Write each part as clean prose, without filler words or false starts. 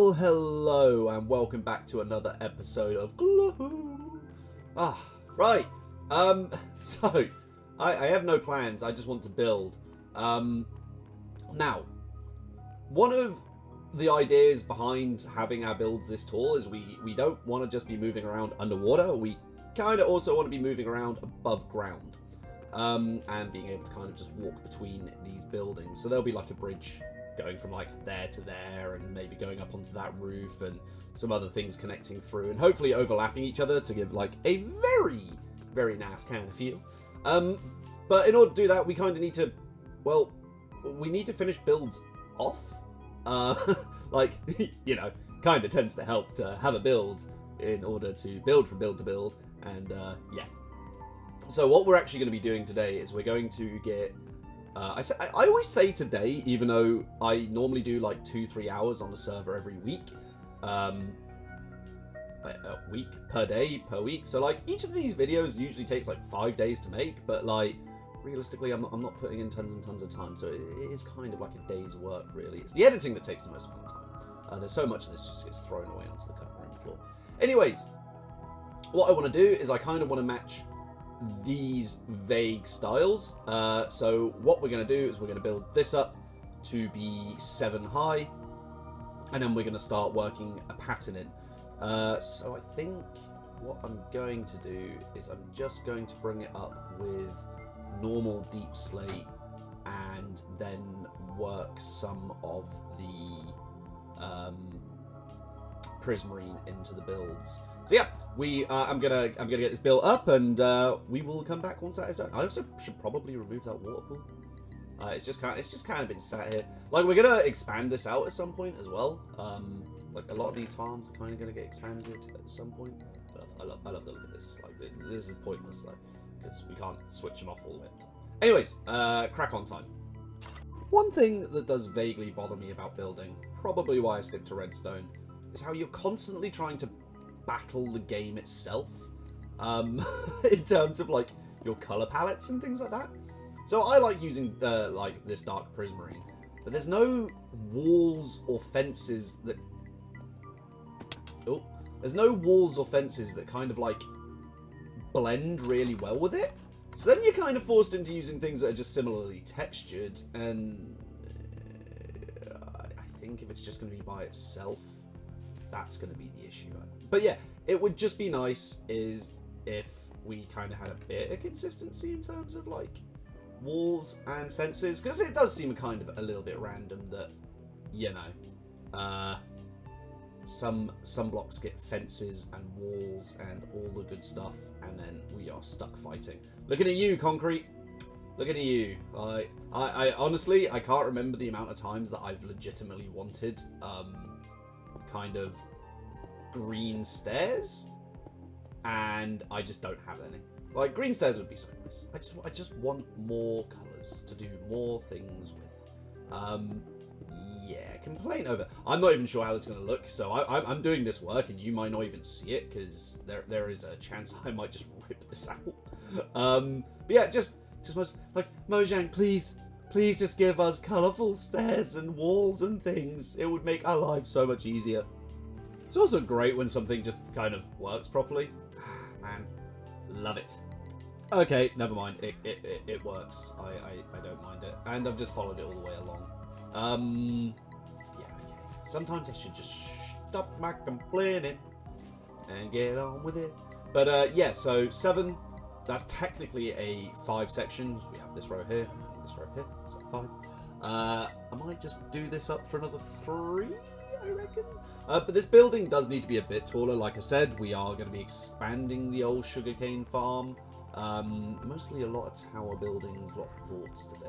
Well, hello, and welcome back to another episode of Glow. Right. So, I have no plans, I just want to build. Now, one of the ideas behind having our builds this tall is we don't want to just be moving around underwater, we kind of also want to be moving around above ground. And being able to kind of just walk between these buildings. So there'll be like a bridge going from like there to there, and maybe going up onto that roof, and some other things connecting through, and hopefully overlapping each other to give like a very, very nice kind of feel. But in order to do that, we kind of need to, well, we need to finish builds off. Like, you know, kind of tends to help to have a build in order to build from build to build, and yeah. So what we're actually going to be doing today is we're going to get... I always say today, even though I normally do like 2-3 hours on the server every week. A week, per day, per week. So like each of these videos usually takes like 5 days to make, but like realistically I'm not putting in tons and tons of time. So it is kind of like a day's work really. It's the editing that takes the most amount of time. There's so much of this just gets thrown away onto the cutting room floor. Anyways, what I want to do is I kind of want to match these vague styles. So what we're going to do is we're going to build this up to be 7 high, and then we're going to start working a pattern in. So I think what I'm going to do is I'm just going to bring it up with normal deep slate, and then work some of the prismarine into the builds. So yeah, I'm gonna get this built up, and we will come back once that is done. I also should probably remove that water pool. It's just kind of been sat here. Like, we're gonna expand this out at some point as well. Like a lot of these farms are kind of gonna get expanded at some point. But I love the look of this. Like, this is pointless though, because we can't switch them off all the way. Anyways, crack on time. One thing that does vaguely bother me about building, probably why I stick to redstone, is how you're constantly trying to battle the game itself, in terms of like your color palettes and things like that. So I like using like this dark prismarine, but there's no walls or fences that kind of like blend really well with it. So then you're kind of forced into using things that are just similarly textured, and I think if it's just going to be by itself, that's going to be the issue. But yeah, it would just be nice is if we kind of had a bit of consistency in terms of like walls and fences, because it does seem kind of a little bit random that, you know, some blocks get fences and walls and all the good stuff, and then we are stuck fighting. Looking at you, Concrete. Looking at you. I honestly, I can't remember the amount of times that I've legitimately wanted kind of green stairs, and I just don't have any. Like, green stairs would be so nice. I just want more colours to do more things with. Yeah, complaint over. I'm not even sure how it's going to look, so I'm doing this work, and you might not even see it, because there is a chance I might just rip this out. But yeah, just like, Mojang, please just give us colourful stairs and walls and things. It would make our lives so much easier. It's also great when something just kind of works properly. Man, love it. Okay, never mind. It works. I don't mind it. And I've just followed it all the way along. Yeah, okay. Sometimes I should just stop my complaining and get on with it. But yeah, so 7, that's technically a 5 sections. We have this row here, this row here, so 5. I might just do this up for another 3, I reckon. But this building does need to be a bit taller. Like I said, we are going to be expanding the old sugarcane farm. Mostly a lot of tower buildings, a lot of forts today,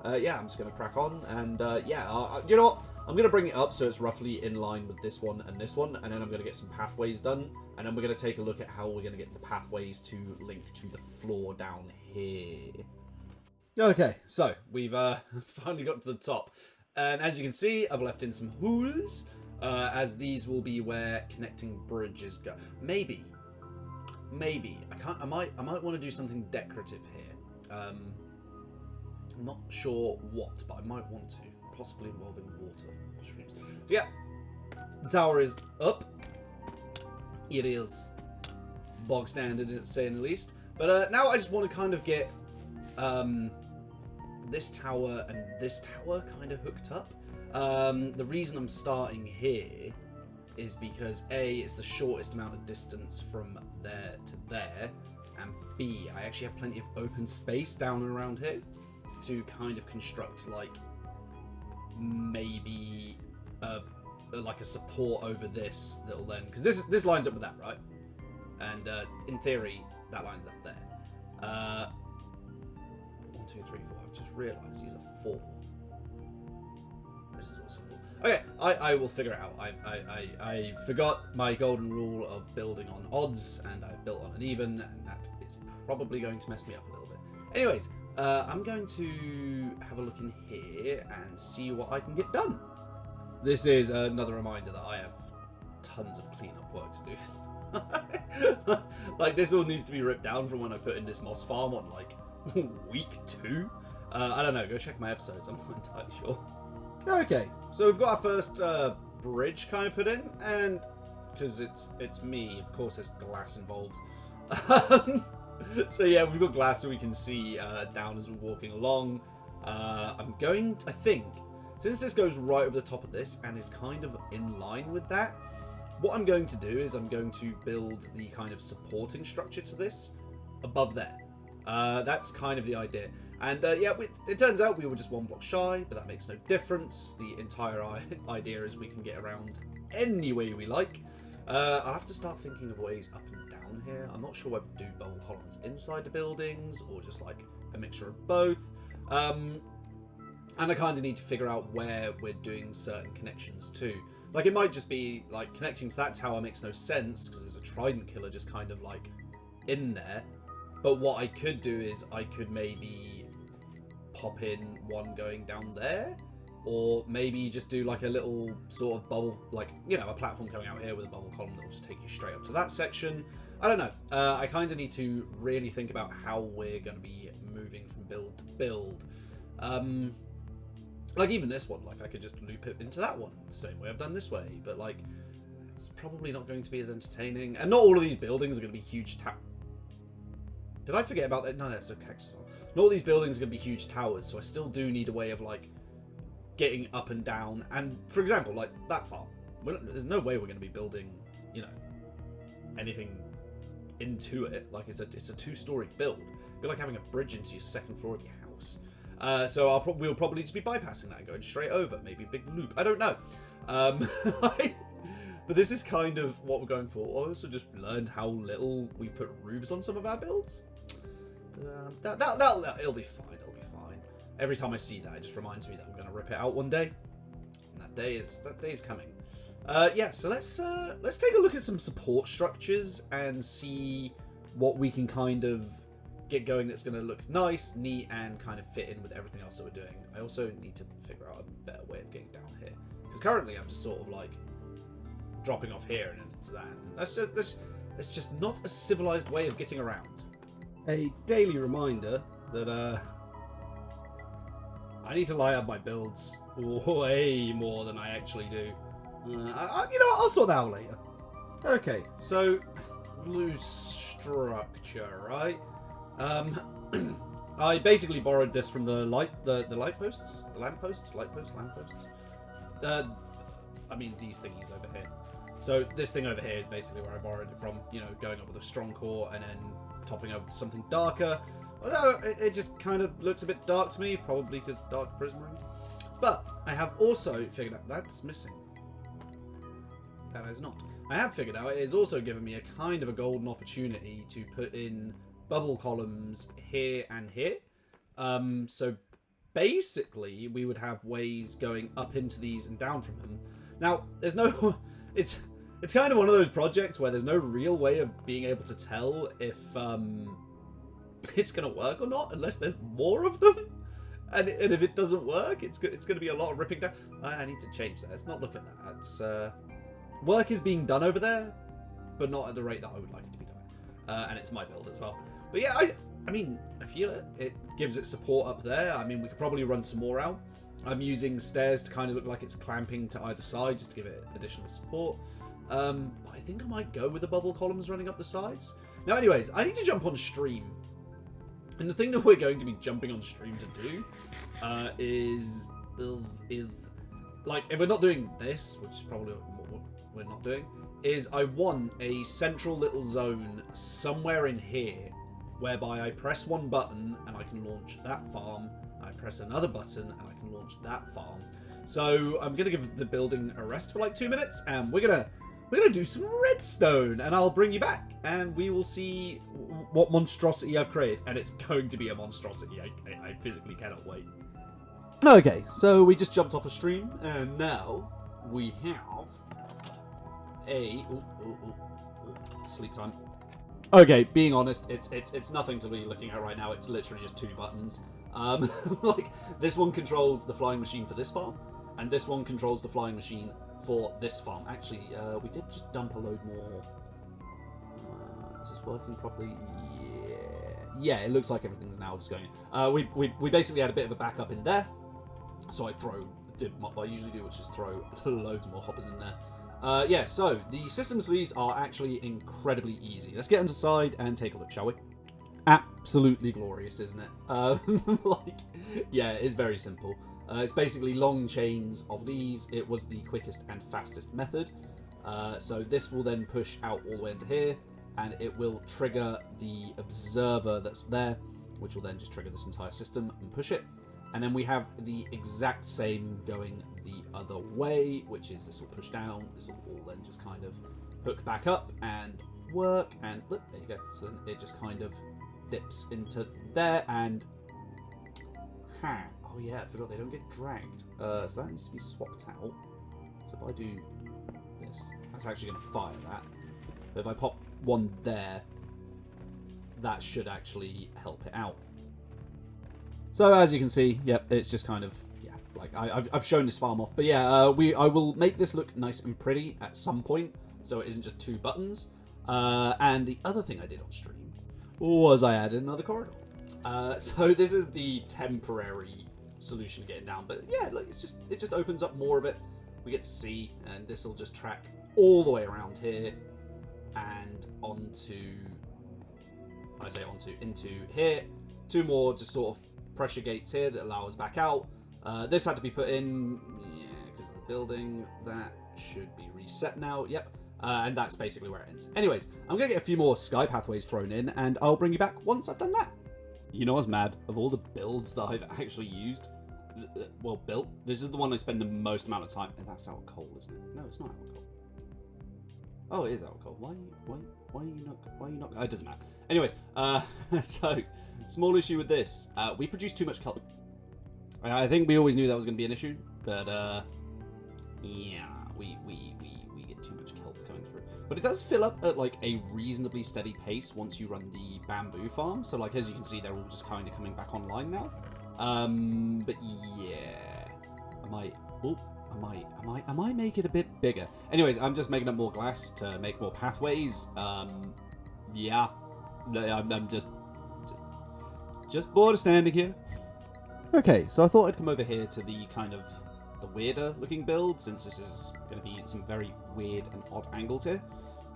I think. Yeah, I'm just going to crack on. And yeah, you know what? I'm going to bring it up so it's roughly in line with this one, and then I'm going to get some pathways done. And then we're going to take a look at how we're going to get the pathways to link to the floor down here. Okay, so we've finally got to the top. And as you can see, I've left in some holes, as these will be where connecting bridges go. Maybe. I might want to do something decorative here. I'm not sure what, but I might want to. Possibly involving water streams. So yeah, The tower is up. It is bog standard, to say the least. But now I just want to kind of get this tower and this tower kind of hooked up. The reason I'm starting here is because A, it's the shortest amount of distance from there to there, and B, I actually have plenty of open space down and around here to kind of construct like maybe like a support over this that'll then, because this lines up with that, right? And in theory that lines up there. 1, 2, 3, 4. I've just realised these are 4. This is also 4. Okay, I will figure it out. I forgot my golden rule of building on odds, and I built on an even, and that is probably going to mess me up a little bit. Anyways, I'm going to have a look in here and see what I can get done. This is another reminder that I have tons of cleanup work to do. Like, this all needs to be ripped down from when I put in this moss farm on, like, week 2. I don't know, go check my episodes, I'm not entirely sure. Okay, so we've got our first bridge kind of put in, and because it's me, of course there's glass involved. So yeah, we've got glass so we can see down as we're walking along. I think, since this goes right over the top of this and is kind of in line with that, what I'm going to do is I'm going to build the kind of supporting structure to this above there. That's kind of the idea. And yeah, it turns out we were just 1 block shy, but that makes no difference. The entire idea is we can get around any way we like. I'll have to start thinking of ways up and down here. I'm not sure whether to do bubble columns inside the buildings or just like a mixture of both. And I kind of need to figure out where we're doing certain connections too. Like, it might just be like connecting to that tower makes no sense because there's a trident killer just kind of like in there. But what I could do is I could maybe pop in one going down there, or maybe just do like a little sort of bubble, like, you know, a platform coming out here with a bubble column that'll just take you straight up to that section. I don't know. I kind of need to really think about how we're going to be moving from build to build. Like, even this one, like, I could just loop it into that one the same way I've done this way, but like, it's probably not going to be as entertaining. And not all of these buildings are going to be huge Did I forget about that? No, that's a cactus farm. Not all these buildings are going to be huge towers, so I still do need a way of, like, getting up and down. And, for example, like, that farm. There's no way we're going to be building, you know, anything into it. Like, it's a 2-story build. It'd be like having a bridge into your second floor of your house. So we'll probably just be bypassing that and going straight over. Maybe a big loop. I don't know. But this is kind of what we're going for. I also just learned how little we put roofs on some of our builds. It'll be fine. It'll be fine. Every time I see that, it just reminds me that I'm going to rip it out one day. And that day is coming. Yeah, so let's take a look at some support structures and see what we can kind of get going that's going to look nice, neat, and kind of fit in with everything else that we're doing. I also need to figure out a better way of getting down here, because currently I'm just sort of like dropping off here and then it's that. That's just not a civilized way of getting around. A daily reminder that I need to line up my builds way more than I actually do. You know, I'll sort that out later. Okay, so loose structure, right? I basically borrowed this from the light posts. I mean, these thingies over here. So this thing over here is basically where I borrowed it from, you know, going up with a strong core and then topping up with something darker. Although it just kind of looks a bit dark to me, probably because dark prismarine. But I have also figured out that's missing. That is not. I have figured out it has also given me a kind of a golden opportunity to put in bubble columns here and here. So basically we would have ways going up into these and down from them. Now, there's no... It's kind of one of those projects where there's no real way of being able to tell if it's going to work or not unless there's more of them. And if it doesn't work, it's going to be a lot of ripping down. I need to change that. Let's not look at that. It's, work is being done over there, but not at the rate that I would like it to be done. And it's my build as well. But yeah, I mean, I feel it. It gives it support up there. I mean, we could probably run some more out. I'm using stairs to kind of look like it's clamping to either side just to give it additional support. But I think I might go with the bubble columns running up the sides. Now, anyways, I need to jump on stream. And the thing that we're going to be jumping on stream to do is like, if we're not doing this, which is probably what we're not doing, is I want a central little zone somewhere in here whereby I press one button and I can launch that farm. I press another button and I can launch that farm. So I'm going to give the building a rest for like 2 minutes, and we're going to do some redstone, and I'll bring you back and we will see what monstrosity I've created. And it's going to be a monstrosity. I physically cannot wait. Okay, so we just jumped off a stream, and now we have a sleep time. Okay, being honest, it's nothing to be looking at right now. It's literally just 2 buttons. Like, this one controls the flying machine for this farm, and this one controls the flying machine for this farm. Actually, we did just dump a load more. Is this working properly? Yeah, it looks like everything's now just going. We basically had a bit of a backup in there, so I did what I usually do, which is throw loads more hoppers in there. Yeah, so the systems for these are actually incredibly easy. Let's get inside and take a look, shall we? Absolutely glorious, isn't it? Like, yeah, it's very simple. It's basically long chains of these. It was the quickest and fastest method. So this will then push out all the way into here, and it will trigger the observer that's there, which will then just trigger this entire system and push it. And then we have the exact same going the other way, which is this will push down, this will all then just kind of hook back up and work, and look, there you go. So then it just kind of dips into there, and oh yeah, I forgot they don't get dragged. So that needs to be swapped out. So if I do this, that's actually going to fire that. But if I pop one there, that should actually help it out. So as you can see, yep, it's just kind of, yeah, like I've shown this farm off. But yeah, I will make this look nice and pretty at some point, so it isn't just 2 buttons. And the other thing I did on stream was I added another corridor. So this is the temporary solution to getting down. But yeah, look, it just opens up more of it. We get to see, and this will just track all the way around here and into here. 2 more just sort of pressure gates here that allow us back out. This had to be put in, yeah, because of the building. That should be reset now. Yep. And that's basically where it ends. Anyways, I'm going to get a few more sky pathways thrown in, and I'll bring you back once I've done that. You know what's mad? Of all the builds that I've actually used, well, built, this is the one I spend the most amount of time, and that's out of coal, isn't it? No, it's not out of coal. Oh, it is out of coal. Why are you not? It doesn't matter. Anyways, so, small issue with this. We produce too much kelp. I think we always knew that was going to be an issue, but, yeah, we get too much kelp coming through. But it does fill up at, like, a reasonably steady pace once you run the bamboo farm. So, like, as you can see, they're all just kind of coming back online now. But, yeah. I might make it a bit bigger. Anyways, I'm just making up more glass to make more pathways. Yeah. I'm just bored of standing here. Okay, so I thought I'd come over here to the kind of the weirder looking build, since this is going to be some very weird and odd angles here.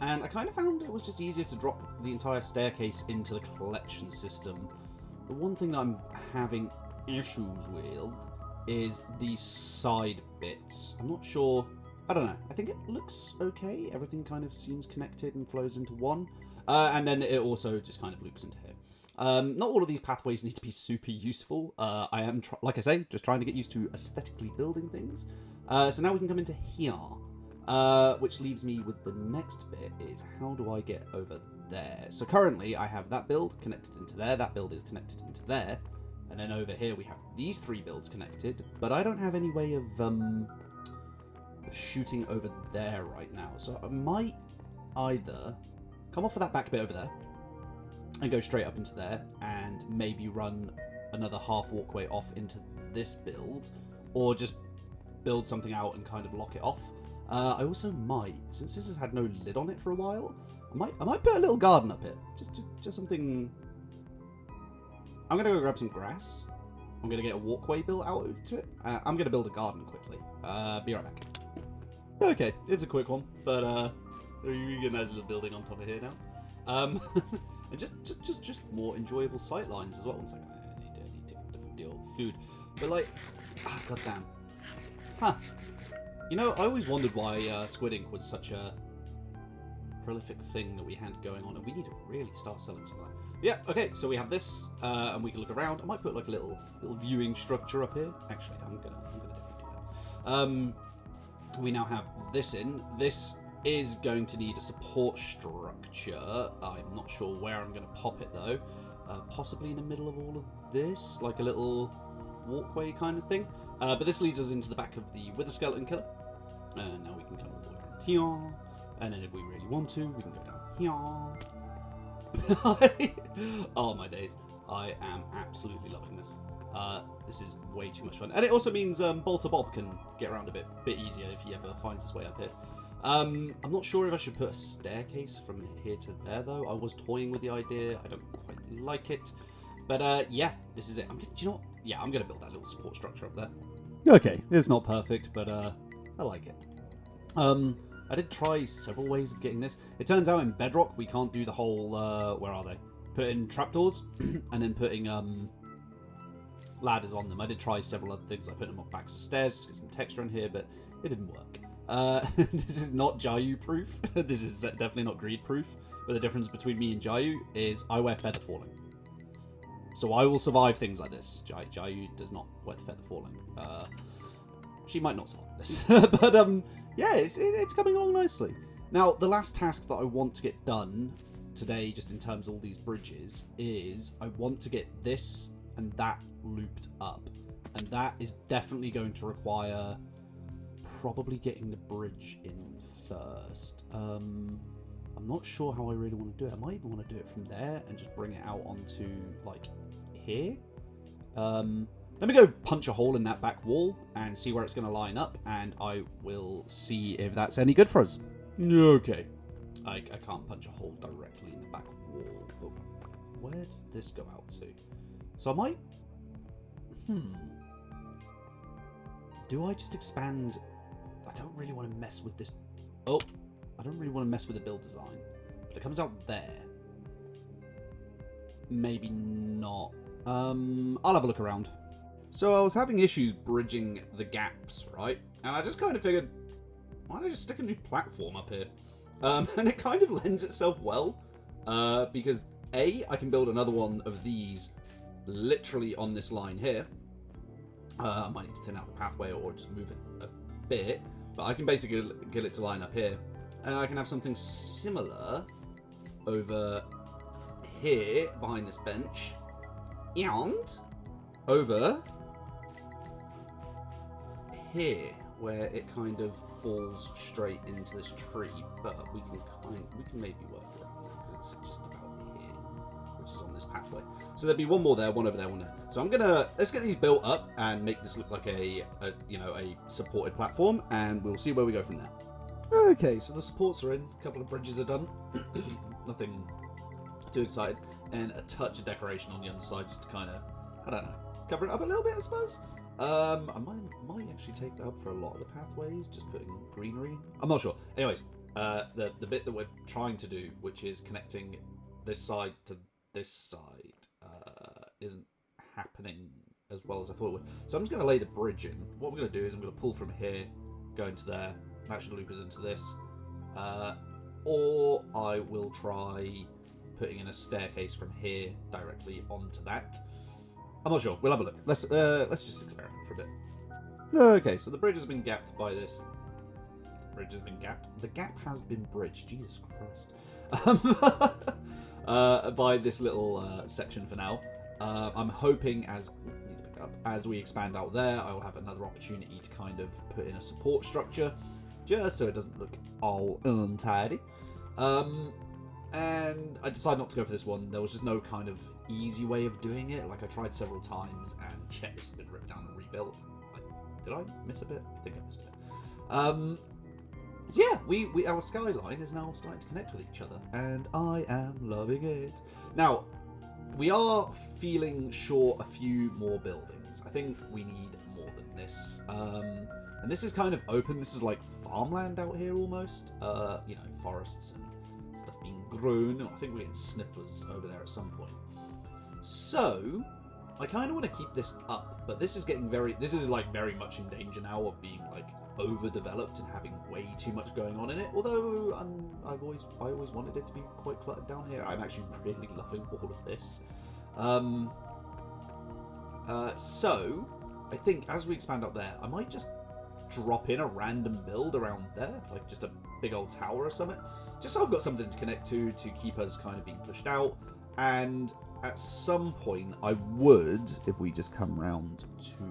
And I kind of found it was just easier to drop the entire staircase into the collection system. The one thing that I'm having issues with is these side bits. I'm not sure. I don't know. I think it looks okay. Everything kind of seems connected and flows into one. And then it also just kind of loops into here. Not all of these pathways need to be super useful. I am, like I say, just trying to get used to aesthetically building things. So now we can come into here, which leaves me with the next bit is how do I get over there? So currently I have that build connected into there, that build is connected into there, and then over here we have these 3 builds connected, but I don't have any way of shooting over there right now. So I might either come off of that back bit over there and go straight up into there and maybe run another half walkway off into this build, or just build something out and kind of lock it off. I also might, since this has had no lid on it for a while, I might put a little garden up here. Just something. I'm gonna go grab some grass I'm going to get a walkway built out to it. I'm going to build a garden quickly. Be right back. Okay, it's a quick one, but you get a nice little building on top of here now. And just more enjoyable sight lines as well. One second, I need to take a different deal of food. But like, goddamn. Huh. You know, I always wondered why Squid Ink was such a prolific thing that we had going on, and we need to really start selling some of that. Yeah, okay, so we have this, and we can look around. I might put like a little viewing structure up here. Actually, I'm gonna definitely do that. We now have this in. This is going to need a support structure. I'm not sure where I'm going to pop it though. Possibly in the middle of all of this, like a little walkway kind of thing. But this leads us into the back of the Wither Skeleton Killer. And now we can come all the way around here. And then if we really want to, we can go down here. Oh my days. I am absolutely loving this. This is way too much fun. And it also means Bolter Bob can get around a bit easier if he ever finds his way up here. I'm not sure if I should put a staircase from here to there though. I was toying with the idea. I don't quite like it. But yeah, this is it. Do you know what? Yeah, I'm going to build that little support structure up there. Okay, it's not perfect, but I like it. I did try several ways of getting this. It turns out in Bedrock we can't do the whole, where are they? Putting trapdoors and then putting ladders on them. I did try several other things, like putting them up backs of stairs, get some texture in here, but it didn't work. This is not Jayu proof. This is definitely not greed proof. But the difference between me and Jayu is I wear feather falling. So I will survive things like this. Jayu does not wear the feather falling. She might not survive this. But yeah, it's coming along nicely. Now, the last task that I want to get done today, just in terms of all these bridges, is I want to get this and that looped up. And that is definitely going to require probably getting the bridge in first. I'm not sure how I really want to do it. I might even want to do it from there and just bring it out onto, like, here. Let me go punch a hole in that back wall and see where it's going to line up, and I will see if that's any good for us. Okay. I can't punch a hole directly in the back wall, but where does this go out to? So I might... Do I just expand... I don't really want to mess with this... Oh, I don't really want to mess with the build design. But it comes out there. Maybe not. I'll have a look around. So I was having issues bridging the gaps, right? And I just kind of figured, why don't I just stick a new platform up here? And it kind of lends itself well. Because A, I can build another one of these literally on this line here. I might need to thin out the pathway or just move it a bit. But I can basically get it to line up here. And I can have something similar over here behind this bench. And over here, where it kind of falls straight into this tree. But we can maybe work around that because it's just about here, which is on this pathway. So there'd be one more there, one over there, one there. So let's get these built up and make this look like a supported platform, and we'll see where we go from there. Okay, so the supports are in. A couple of bridges are done. Nothing too excited. And a touch of decoration on the underside just to kind of, I don't know, cover it up a little bit, I suppose. I might actually take that up for a lot of the pathways, just putting greenery in. I'm not sure. Anyways, the bit that we're trying to do, which is connecting this side to this side, isn't happening as well as I thought it would. So I'm just going to lay the bridge in. What I'm going to do is I'm going to pull from here, go into there, that should loop us into this. Or I will try putting in a staircase from here directly onto that. I'm not sure. We'll have a look. Let's just experiment for a bit. Okay, so the bridge has been gapped by this. The bridge has been gapped. The gap has been bridged. Jesus Christ. By this little section for now. I'm hoping as we expand out there, I will have another opportunity to kind of put in a support structure, just so it doesn't look all untidy. And I decided not to go for this one. There was just no kind of easy way of doing it. Like, I tried several times, and yeah, this has been ripped down and rebuilt. Did I miss a bit? I think I missed a bit. So yeah, our skyline is now starting to connect with each other, and I am loving it. Now, we are feeling short a few more buildings. things. I think we need more than this. And this is kind of open. This is like farmland out here almost. You know, forests and stuff being grown. I think we're getting sniffers over there at some point. So I kind of want to keep this up, but this is getting this is like very much in danger now of being like overdeveloped and having way too much going on in it. Although I always wanted it to be quite cluttered down here. I'm actually really loving all of this. So I think as we expand out there, I might just drop in a random build around there, like just a big old tower or something, just so I've got something to connect to keep us kind of being pushed out. And at some point I would, if we just come round to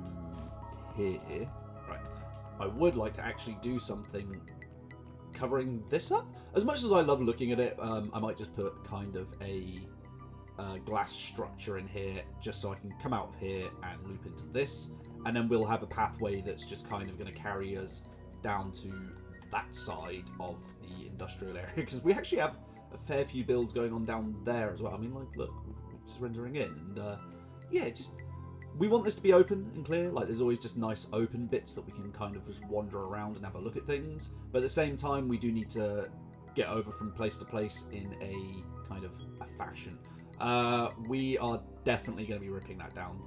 here, right, I would like to actually do something covering this up. As much as I love looking at it, I might just put kind of a glass structure in here just so I can come out of here and loop into this, and then we'll have a pathway that's just kind of going to carry us down to that side of the industrial area, because we actually have a fair few builds going on down there as well. I mean, like, look, we're just rendering in, and yeah, just we want this to be open and clear. Like, there's always just nice open bits that we can kind of just wander around and have a look at things, but at the same time we do need to get over from place to place in a kind of a fashion. We are definitely going to be ripping that down.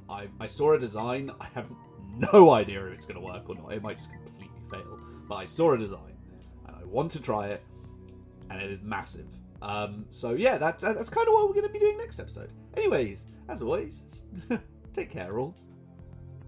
I saw a design. I have no idea if it's going to work or not. It might just completely fail. But I saw a design, and I want to try it, and it is massive. So yeah, that's kind of what we're going to be doing next episode. Anyways, as always, take care all.